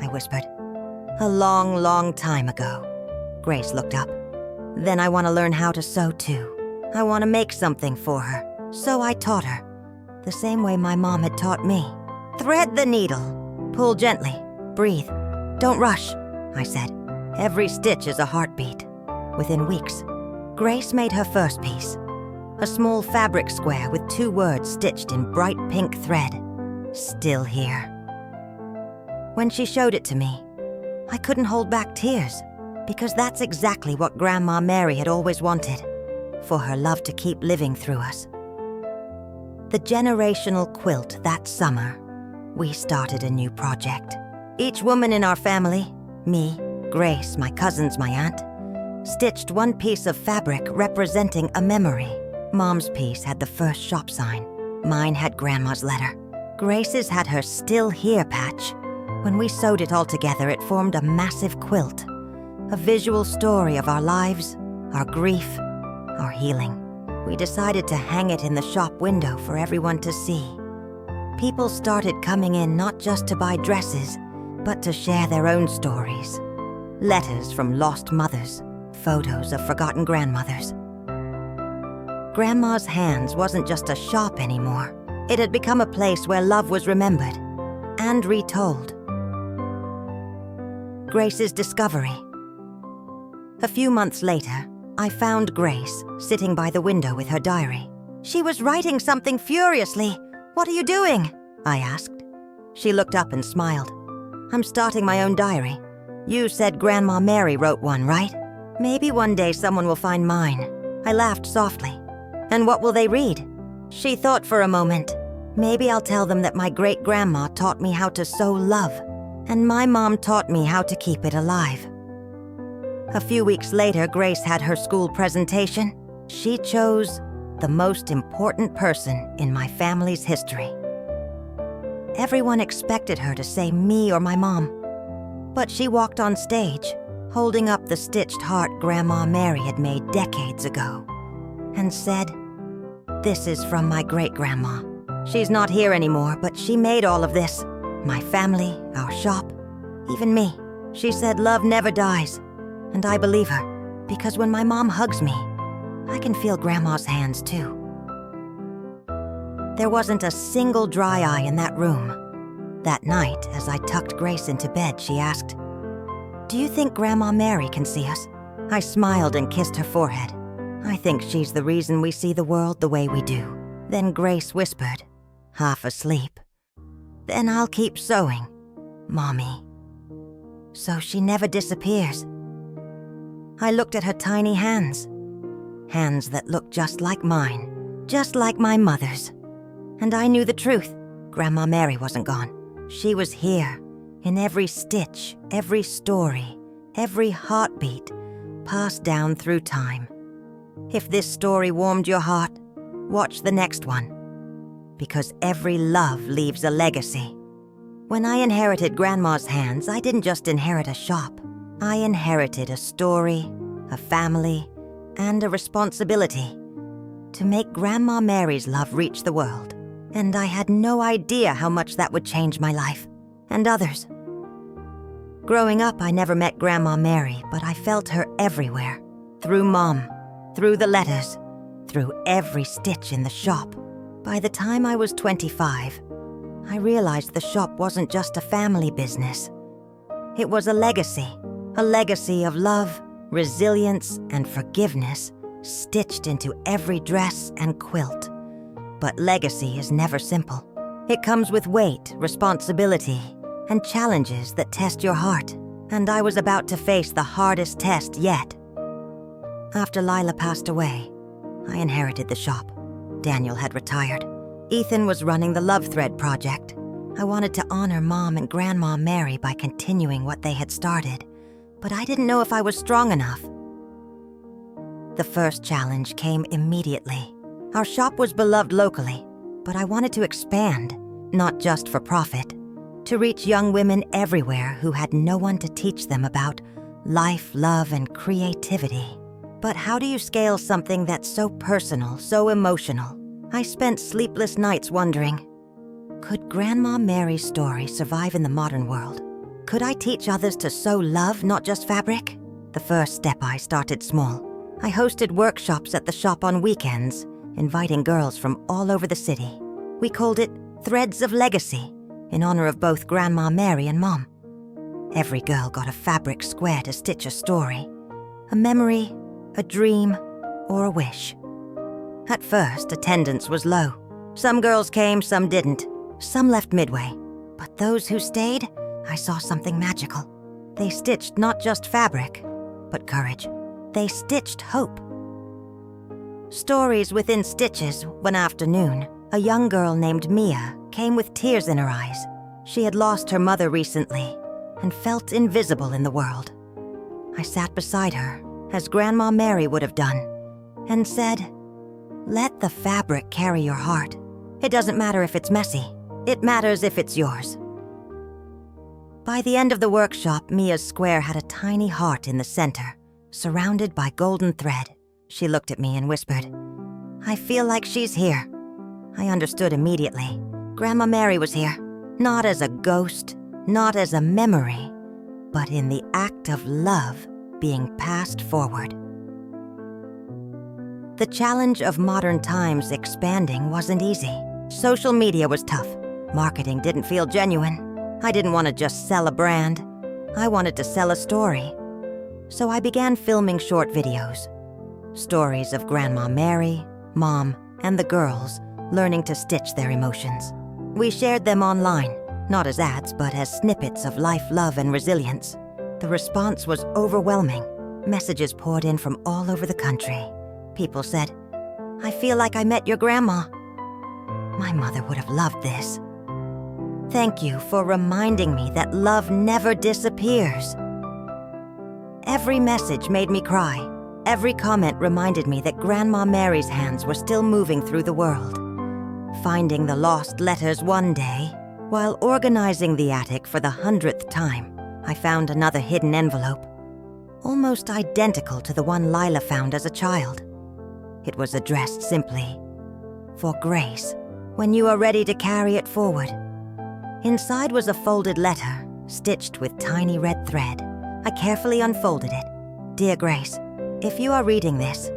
I whispered. "A long, long time ago." Grace looked up. "Then I want to learn how to sew too. I want to make something for her." So I taught her, the same way my mom had taught me. "Thread the needle. Pull gently. Breathe. Don't rush," I said. "Every stitch is a heartbeat." Within weeks, Grace made her first piece. A small fabric square with 2 words stitched in bright pink thread. "Still here." When she showed it to me, I couldn't hold back tears, because that's exactly what Grandma Mary had always wanted, for her love to keep living through us. The generational quilt that summer, we started a new project. Each woman in our family, me, Grace, my cousins, my aunt, stitched one piece of fabric representing a memory. Mom's piece had the first shop sign. Mine had Grandma's letter. Grace's had her "Still Here" patch. When we sewed it all together, it formed a massive quilt, a visual story of our lives, our grief, our healing. We decided to hang it in the shop window for everyone to see. People started coming in not just to buy dresses, but to share their own stories. Letters from lost mothers, photos of forgotten grandmothers. Grandma's Hands wasn't just a shop anymore. It had become a place where love was remembered and retold. Grace's discovery. A few months later, I found Grace sitting by the window with her diary. She was writing something furiously. "What are you doing?" I asked. She looked up and smiled. "I'm starting my own diary. You said Grandma Mary wrote one, right? Maybe one day someone will find mine." I laughed softly. "And what will they read?" She thought for a moment. "Maybe I'll tell them that my great-grandma taught me how to sow love, and my mom taught me how to keep it alive." A few weeks later, Grace had her school presentation. She chose the most important person in my family's history. Everyone expected her to say me or my mom, but she walked on stage, holding up the stitched heart Grandma Mary had made decades ago, and said, "This is from my great-grandma. She's not here anymore, but she made all of this. My family, our shop, even me." She said love never dies, and I believe her, because when my mom hugs me, I can feel Grandma's hands too. There wasn't a single dry eye in that room. That night, as I tucked Grace into bed, she asked, "Do you think Grandma Mary can see us?" I smiled and kissed her forehead. "I think she's the reason we see the world the way we do." Then Grace whispered, half asleep, "Then I'll keep sewing, Mommy." So she never disappears. I looked at her tiny hands. Hands that looked just like mine, just like my mother's. And I knew the truth. Grandma Mary wasn't gone. She was here, in every stitch, every story, every heartbeat, passed down through time. If this story warmed your heart, watch the next one. Because every love leaves a legacy. When I inherited Grandma's Hands, I didn't just inherit a shop. I inherited a story, a family, and a responsibility to make Grandma Mary's love reach the world. And I had no idea how much that would change my life, and others. Growing up, I never met Grandma Mary, but I felt her everywhere. Through Mom, through the letters, through every stitch in the shop. By the time I was 25, I realized the shop wasn't just a family business. It was a legacy of love, resilience, and forgiveness stitched into every dress and quilt. But legacy is never simple. It comes with weight, responsibility, and challenges that test your heart. And I was about to face the hardest test yet. After Lila passed away, I inherited the shop. Daniel had retired. Ethan was running the Love Thread project. I wanted to honor Mom and Grandma Mary by continuing what they had started, but I didn't know if I was strong enough. The first challenge came immediately. Our shop was beloved locally, but I wanted to expand, not just for profit, to reach young women everywhere who had no one to teach them about life, love, and creativity. But how do you scale something that's so personal, so emotional? I spent sleepless nights wondering, could Grandma Mary's story survive in the modern world? Could I teach others to sew love, not just fabric? The first step, I started small. I hosted workshops at the shop on weekends, inviting girls from all over the city. We called it Threads of Legacy, in honor of both Grandma Mary and Mom. Every girl got a fabric square to stitch a story, a memory, a dream, or a wish. At first, attendance was low. Some girls came, some didn't. Some left midway. But those who stayed, I saw something magical. They stitched not just fabric, but courage. They stitched hope. Stories within stitches. One afternoon, a young girl named Mia came with tears in her eyes. She had lost her mother recently and felt invisible in the world. I sat beside her, as Grandma Mary would have done, and said, "Let the fabric carry your heart. It doesn't matter if it's messy. It matters if it's yours." By the end of the workshop, Mia's square had a tiny heart in the center, surrounded by golden thread. She looked at me and whispered, "I feel like she's here." I understood immediately. Grandma Mary was here, not as a ghost, not as a memory, but in the act of love being passed forward. The challenge of modern times expanding wasn't easy. Social media was tough. Marketing didn't feel genuine. I didn't want to just sell a brand. I wanted to sell a story. So I began filming short videos. Stories of Grandma Mary, Mom, and the girls learning to stitch their emotions. We shared them online, not as ads, but as snippets of life, love, and resilience. The response was overwhelming. Messages poured in from all over the country. People said, "I feel like I met your grandma." My mother would have loved this. Thank you for reminding me that love never disappears. Every message made me cry. Every comment reminded me that Grandma Mary's hands were still moving through the world. Finding the lost letters one day, while organizing the attic for the 100th time, I found another hidden envelope, almost identical to the one Lila found as a child. It was addressed simply, "For Grace, when you are ready to carry it forward." Inside was a folded letter, stitched with tiny red thread. I carefully unfolded it. "Dear Grace, if you are reading this,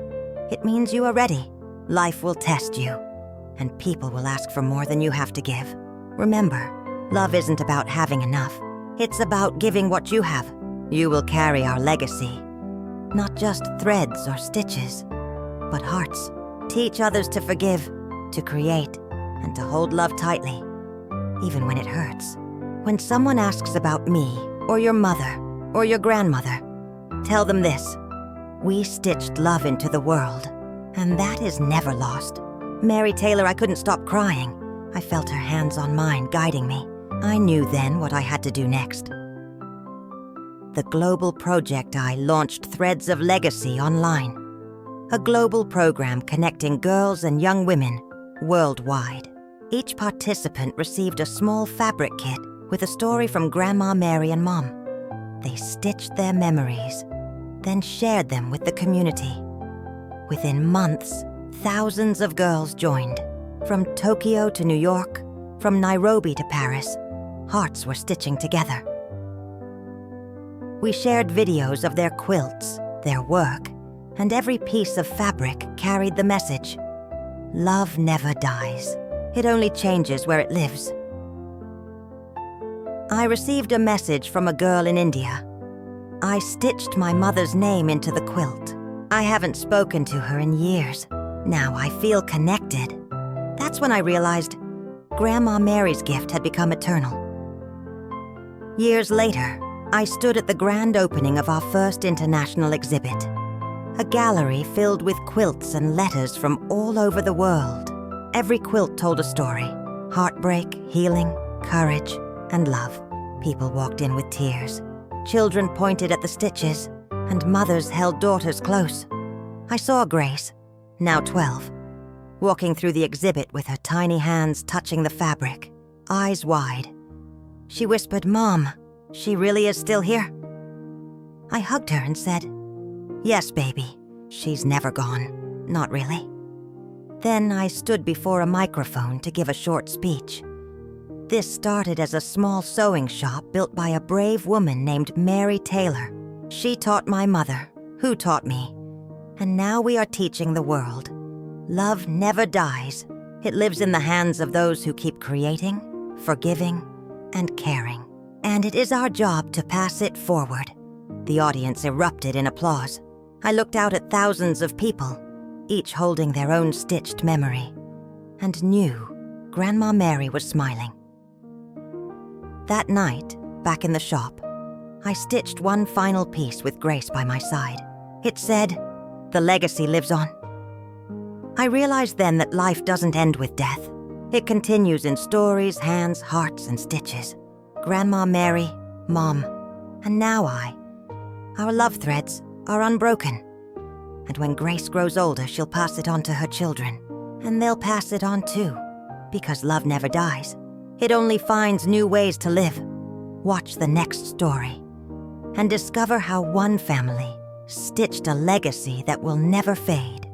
it means you are ready. Life will test you, and people will ask for more than you have to give. Remember, love isn't about having enough. It's about giving what you have. You will carry our legacy. Not just threads or stitches, but hearts. Teach others to forgive, to create, and to hold love tightly, even when it hurts. When someone asks about me, or your mother, or your grandmother, tell them this: we stitched love into the world, and that is never lost." Mary Taylor, I couldn't stop crying. I felt her hands on mine, guiding me. I knew then what I had to do next. The global project I launched Threads of Legacy online, a global program connecting girls and young women worldwide. Each participant received a small fabric kit with a story from Grandma Mary and Mom. They stitched their memories, then shared them with the community. Within months, thousands of girls joined. From Tokyo to New York, from Nairobi to Paris, hearts were stitching together. We shared videos of their quilts, their work, and every piece of fabric carried the message: love never dies. It only changes where it lives. I received a message from a girl in India. I stitched my mother's name into the quilt. I haven't spoken to her in years. Now I feel connected. That's when I realized Grandma Mary's gift had become eternal. Years later, I stood at the grand opening of our first international exhibit. A gallery filled with quilts and letters from all over the world. Every quilt told a story: heartbreak, healing, courage, and love. People walked in with tears. Children pointed at the stitches, and mothers held daughters close. I saw Grace, now 12, walking through the exhibit with her tiny hands touching the fabric, eyes wide. She whispered, "Mom, she really is still here?" I hugged her and said, "Yes, baby, she's never gone. Not really." Then I stood before a microphone to give a short speech. This started as a small sewing shop built by a brave woman named Mary Taylor. She taught my mother, who taught me. And now we are teaching the world. Love never dies. It lives in the hands of those who keep creating, forgiving, and caring. And it is our job to pass it forward. The audience erupted in applause. I looked out at thousands of people, each holding their own stitched memory, and knew Grandma Mary was smiling. That night, back in the shop, I stitched one final piece with Grace by my side. It said, "The legacy lives on." I realized then that life doesn't end with death. It continues in stories, hands, hearts, and stitches. Grandma Mary, Mom, and now I. Our love threads are unbroken. And when Grace grows older, she'll pass it on to her children. And they'll pass it on too, because love never dies. It only finds new ways to live. Watch the next story and discover how one family stitched a legacy that will never fade.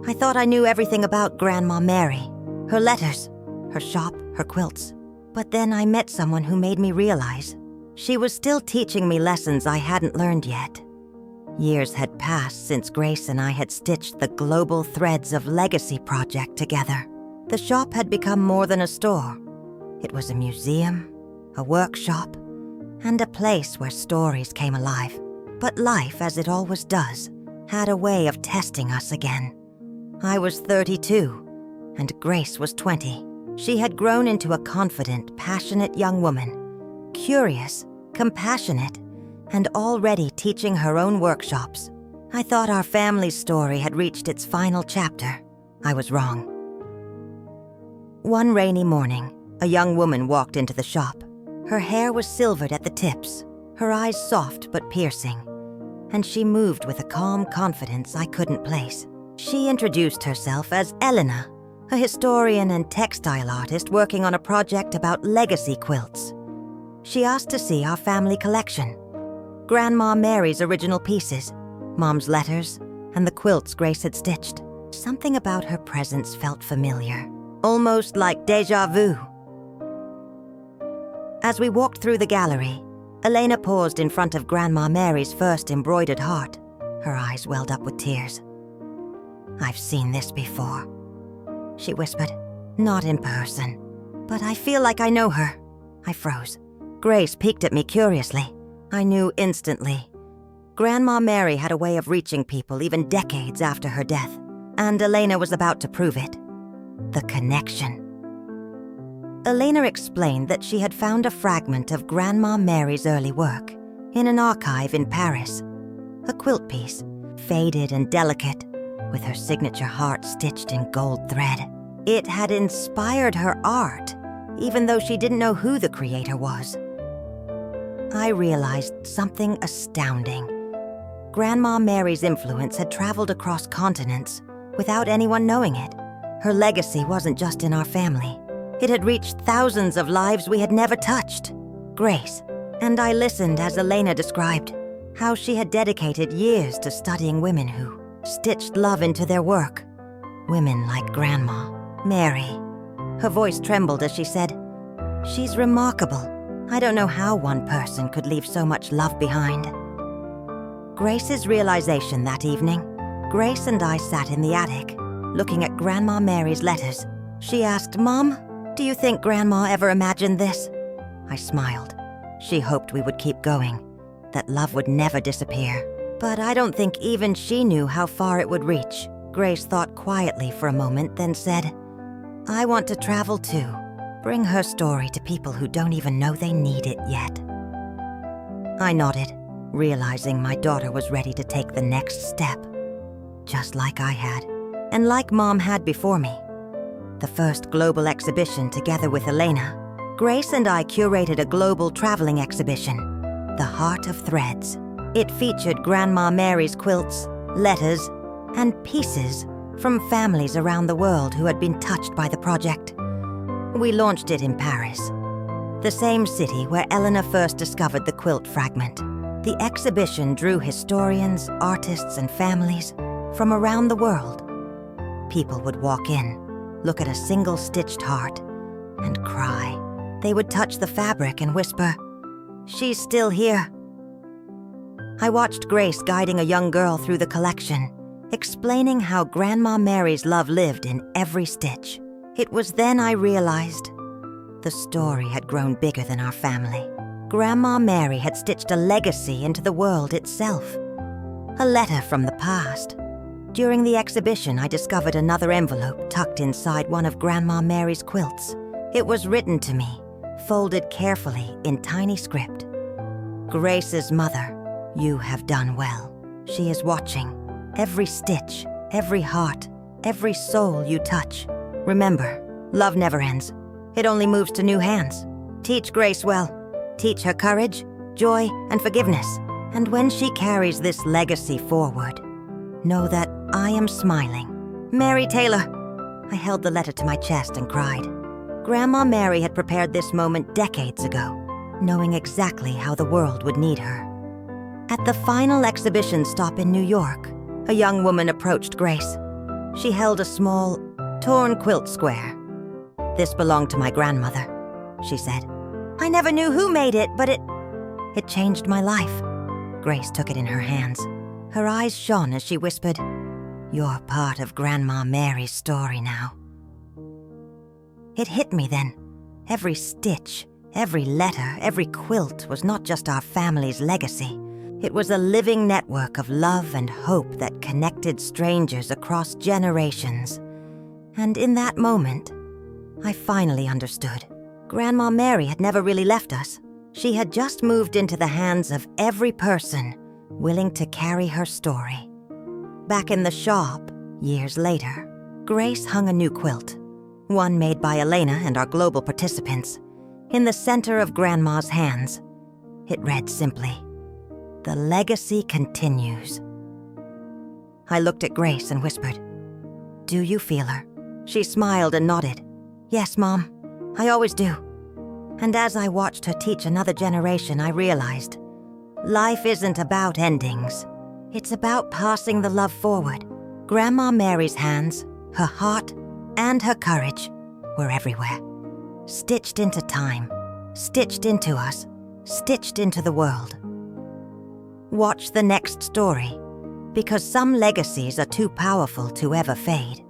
I thought I knew everything about Grandma Mary, her letters, her shop, her quilts. But then I met someone who made me realize she was still teaching me lessons I hadn't learned yet. Years had passed since Grace and I had stitched the Global Threads of Legacy project together. The shop had become more than a store. It was a museum, a workshop, and a place where stories came alive. But life, as it always does, had a way of testing us again. I was 32, and Grace was 20. She had grown into a confident, passionate young woman, curious, compassionate, and already teaching her own workshops. I thought our family's story had reached its final chapter. I was wrong. One rainy morning, a young woman walked into the shop. Her hair was silvered at the tips, her eyes soft but piercing, and she moved with a calm confidence I couldn't place. She introduced herself as Elena, a historian and textile artist working on a project about legacy quilts. She asked to see our family collection, Grandma Mary's original pieces, Mom's letters, and the quilts Grace had stitched. Something about her presence felt familiar, almost like déjà vu. As we walked through the gallery, Elena paused in front of Grandma Mary's first embroidered heart. Her eyes welled up with tears. "I've seen this before," she whispered. "Not in person, but I feel like I know her." I froze. Grace peeked at me curiously. I knew instantly. Grandma Mary had a way of reaching people even decades after her death, and Elena was about to prove it. The connection. Elena explained that she had found a fragment of Grandma Mary's early work in an archive in Paris. A quilt piece, faded and delicate, with her signature heart stitched in gold thread. It had inspired her art, even though she didn't know who the creator was. I realized something astounding. Grandma Mary's influence had traveled across continents without anyone knowing it. Her legacy wasn't just in our family. It had reached thousands of lives we had never touched. Grace. And I listened as Elena described how she had dedicated years to studying women who stitched love into their work. Women like Grandma Mary. Her voice trembled as she said, "She's remarkable. I don't know how one person could leave so much love behind." Grace's realization that evening, Grace and I sat in the attic, looking at Grandma Mary's letters. She asked, "Mom, do you think Grandma ever imagined this?" I smiled. She hoped we would keep going, that love would never disappear. But I don't think even she knew how far it would reach. Grace thought quietly for a moment, then said, "I want to travel too. Bring her story to people who don't even know they need it yet." I nodded, realizing my daughter was ready to take the next step, just like I had, and like Mom had before me. The first global exhibition together with Elena, Grace and I curated a global traveling exhibition, The Heart of Threads. It featured Grandma Mary's quilts, letters, and pieces from families around the world who had been touched by the project. We launched it in Paris, the same city where Elena first discovered the quilt fragment. The exhibition drew historians, artists, and families from around the world. People would walk in, look at a single stitched heart, and cry. They would touch the fabric and whisper, "She's still here." I watched Grace guiding a young girl through the collection, explaining how Grandma Mary's love lived in every stitch. It was then I realized the story had grown bigger than our family. Grandma Mary had stitched a legacy into the world itself, a letter from the past. During the exhibition, I discovered another envelope tucked inside one of Grandma Mary's quilts. It was written to me, folded carefully in tiny script. "Grace's mother, you have done well. She is watching. Every stitch, every heart, every soul you touch. Remember, love never ends. It only moves to new hands. Teach Grace well. Teach her courage, joy, and forgiveness, And when she carries this legacy forward, know that I am smiling. Mary Taylor. I held the letter to my chest and cried. Grandma Mary had prepared this moment decades ago, knowing exactly how the world would need her. At the final exhibition stop in New York, a young woman approached Grace. She held a small, torn quilt square. This belonged to my grandmother, she said. I never knew who made it, but it changed my life. Grace took it in her hands. Her eyes shone as she whispered, You're part of Grandma Mary's story now. It hit me then. Every stitch, every letter, every quilt was not just our family's legacy. It was a living network of love and hope that connected strangers across generations. And in that moment, I finally understood. Grandma Mary had never really left us. She had just moved into the hands of every person willing to carry her story. Back in the shop, years later, Grace hung a new quilt, one made by Elena and our global participants. In the center of Grandma's hands, it read simply, The legacy continues. I looked at Grace and whispered, Do you feel her? She smiled and nodded. Yes, Mom, I always do. And as I watched her teach another generation, I realized, life isn't about endings. It's about passing the love forward. Grandma Mary's hands, her heart, and her courage were everywhere. Stitched into time, stitched into us, stitched into the world. Watch the next story, because some legacies are too powerful to ever fade.